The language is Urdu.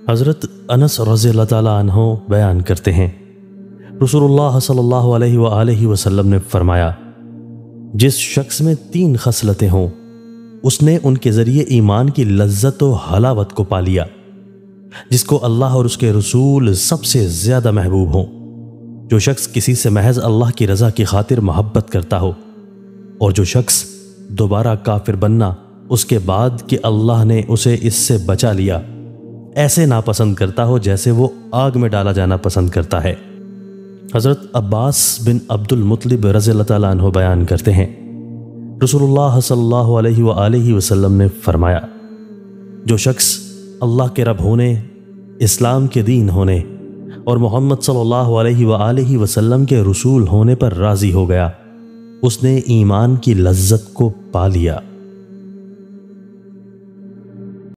حضرت انس رضی اللہ تعالیٰ عنہ بیان کرتے ہیں، رسول اللہ صلی اللہ علیہ وآلہ وسلم نے فرمایا، جس شخص میں 3 خصلتیں ہوں اس نے ان کے ذریعے ایمان کی لذت و حلاوت کو پا لیا، جس کو اللہ اور اس کے رسول سب سے زیادہ محبوب ہوں۔ جو شخص کسی سے محض اللہ کی رضا کی خاطر محبت کرتا ہو، اور جو شخص دوبارہ کافر بننا اس کے بعد کہ اللہ نے اسے اس سے بچا لیا ایسے ناپسند کرتا ہو جیسے وہ آگ میں ڈالا جانا پسند کرتا ہے۔ حضرت عباس بن عبد المطلب رضی اللہ تعالیٰ عنہ بیان کرتے ہیں، رسول اللہ صلی اللہ علیہ وآلہ وسلم نے فرمایا، جو شخص اللہ کے رب ہونے، اسلام کے دین ہونے اور محمد صلی اللہ علیہ وآلہ وسلم کے رسول ہونے پر راضی ہو گیا، اس نے ایمان کی لذت کو پا لیا۔